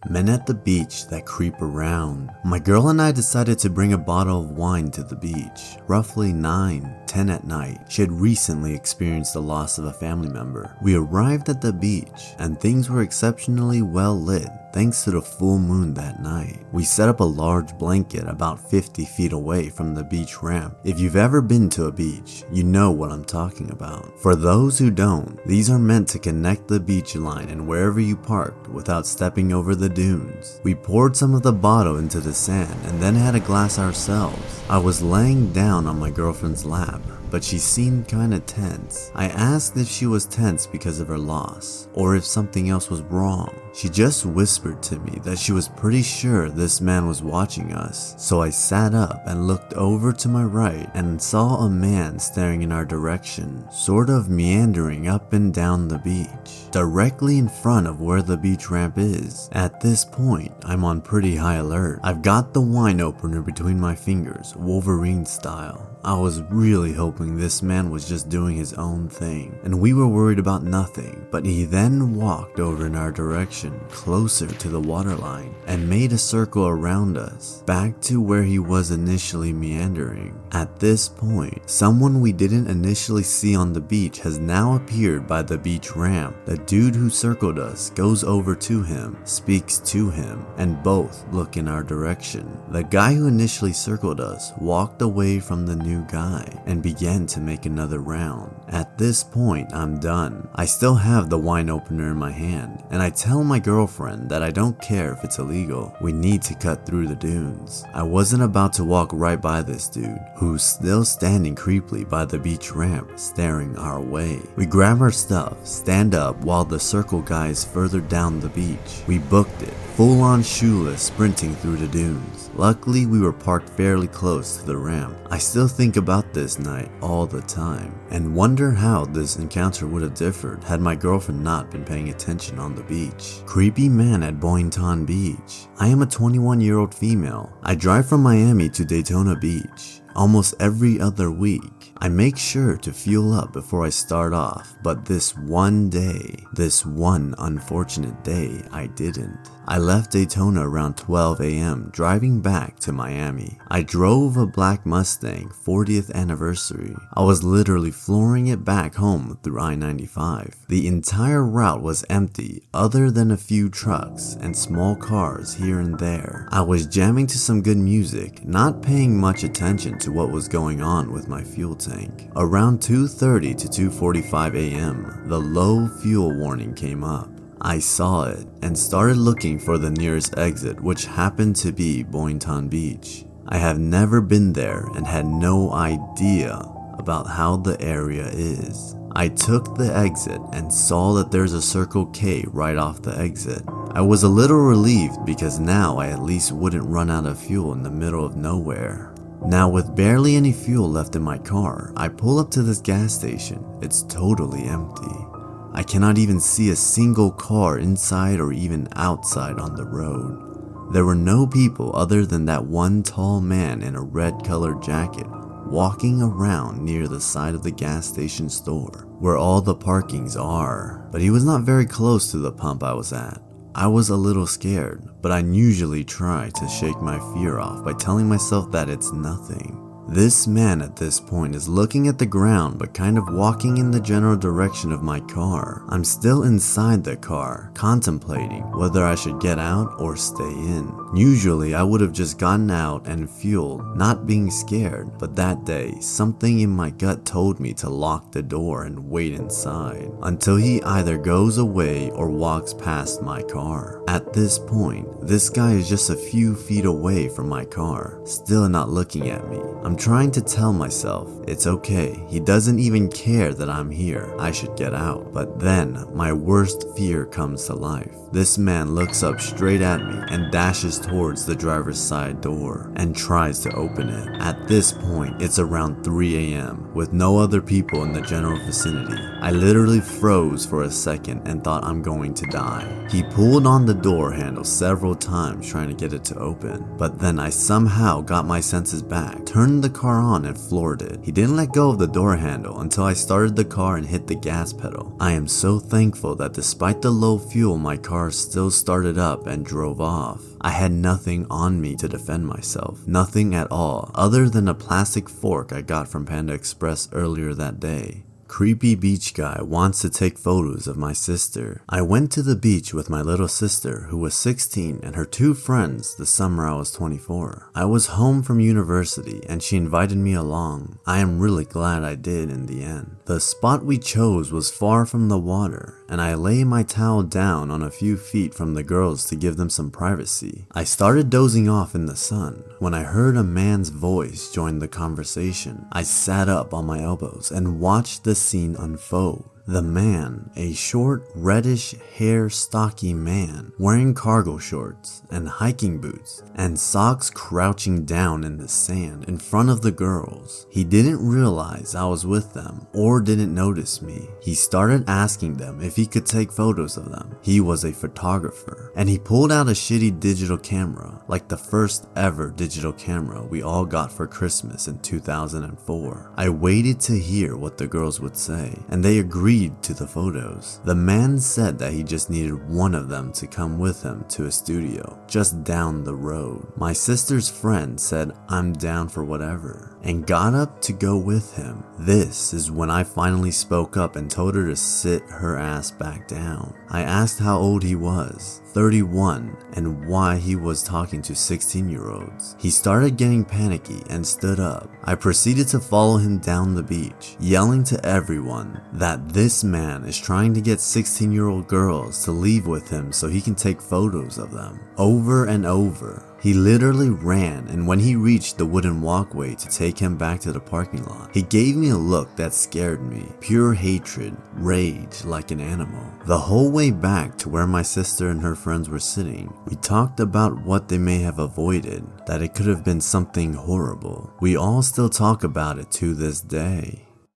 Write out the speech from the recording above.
Men at the beach that creep around. My girl and I decided to bring a bottle of wine to the beach. Roughly 9-10 at night. She had recently experienced the loss of a family member. We arrived at the beach and things were exceptionally well lit thanks to the full moon that night. We set up a large blanket about 50 feet away from the beach ramp. If you've ever been to a beach, you know what I'm talking about. For those who don't, these are meant to connect the beach line and wherever you parked without stepping over the dunes. We poured some of the bottle into the sand and then had a glass ourselves. I was laying down on my girlfriend's lap, but she seemed kinda tense. I asked if she was tense because of her loss, or if something else was wrong. She just whispered to me that she was pretty sure this man was watching us, so I sat up and looked over to my right and saw a man staring in our direction, sort of meandering up and down the beach, directly in front of where the beach ramp is. At this point, I'm on pretty high alert. I've got the wine opener between my fingers, Wolverine style. I was really hoping this man was just doing his own thing, and we were worried about nothing, but he then walked over in our direction, closer to the waterline, and made a circle around us, back to where he was initially meandering. At this point, someone we didn't initially see on the beach has now appeared by the beach ramp. The dude who circled us goes over to him, speaks to him, and both look in our direction. The guy who initially circled us walked away from the new guy and began to make another round. At this point, I'm done. I still have the wine opener in my hand, and I tell my girlfriend that I don't care if it's illegal. We need to cut through the dunes. I wasn't about to walk right by this dude, who's still standing creepily by the beach ramp, staring our way. We grab our stuff, stand up while the circle guy is further down the beach. We booked it, full on shoeless, sprinting through the dunes. Luckily, we were parked fairly close to the ramp. I still think about this night all the time and wonder how this encounter would have differed had my girlfriend not been paying attention on the beach. Creepy man at Boynton Beach. I am a 21-year-old female. I drive from Miami to Daytona Beach almost every other week. I make sure to fuel up before I start off, but this one unfortunate day, I didn't. I left Daytona around 12 a.m. driving back to Miami. I drove a black Mustang 40th anniversary. I was literally flooring it back home through I-95. The entire route was empty other than a few trucks and small cars here and there. I was jamming to some good music, not paying much attention to what was going on with my fuel tank. Around 2:30 to 2:45 a.m., the low fuel warning came up. I saw it and started looking for the nearest exit, which happened to be Boynton Beach. I have never been there and had no idea about how the area is. I took the exit and saw that there's a Circle K right off the exit. I was a little relieved because now I at least wouldn't run out of fuel in the middle of nowhere. Now, with barely any fuel left in my car, I pull up to this gas station. It's totally empty. I cannot even see a single car inside or even outside on the road. There were no people other than that one tall man in a red colored jacket walking around near the side of the gas station store where all the parkings are. But he was not very close to the pump I was at. I was a little scared, but I usually try to shake my fear off by telling myself that it's nothing. This man at this point is looking at the ground but kind of walking in the general direction of my car. I'm still inside the car, contemplating whether I should get out or stay in. Usually I would have just gotten out and fueled, not being scared, but that day something in my gut told me to lock the door and wait inside until he either goes away or walks past my car. At this point, this guy is just a few feet away from my car, still not looking at me. I'm trying to tell myself, it's okay, he doesn't even care that I'm here, I should get out. But then, my worst fear comes to life. This man looks up straight at me and dashes towards the driver's side door and tries to open it. At this point, it's around 3 a.m. with no other people in the general vicinity. I literally froze for a second and thought I'm going to die. He pulled on the door handle several times trying to get it to open, but then I somehow got my senses back, turned turned the car on and floored it. He didn't let go of the door handle until I started the car and hit the gas pedal. I am so thankful that despite the low fuel, my car still started up and drove off. I had nothing on me to defend myself, nothing at all, other than a plastic fork I got from Panda Express earlier that day. Creepy beach guy wants to take photos of my sister. I went to the beach with my little sister who was 16 and her 2 friends the summer I was 24. I was home from university and she invited me along. I am really glad I did in the end. The spot we chose was far from the water and I lay my towel down on a few feet from the girls to give them some privacy. I started dozing off in the sun when I heard a man's voice join the conversation. I sat up on my elbows and watched the scene unfold. The man, a short, reddish hair stocky man, wearing cargo shorts and hiking boots and socks, crouching down in the sand in front of the girls. He didn't realize I was with them or didn't notice me. He started asking them if he could take photos of them. He was a photographer and he pulled out a shitty digital camera, like the first ever digital camera we all got for Christmas in 2004. I waited to hear what the girls would say and they agreed to the photos. The man said that he just needed one of them to come with him to a studio just down the road. My sister's friend said I'm down for whatever and got up to go with him. This is when I finally spoke up and told her to sit her ass back down. I asked how old he was, 31, and why he was talking to 16-year-olds. He started getting panicky and stood up. I proceeded to follow him down the beach, yelling to everyone that this man is trying to get 16-year-old girls to leave with him so he can take photos of them. Over and over. He literally ran, and when he reached the wooden walkway to take him back to the parking lot, he gave me a look that scared me. Pure hatred, rage like an animal. The whole way back to where my sister and her friends were sitting, we talked about what they may have avoided, that it could have been something horrible. We all still talk about it to this day.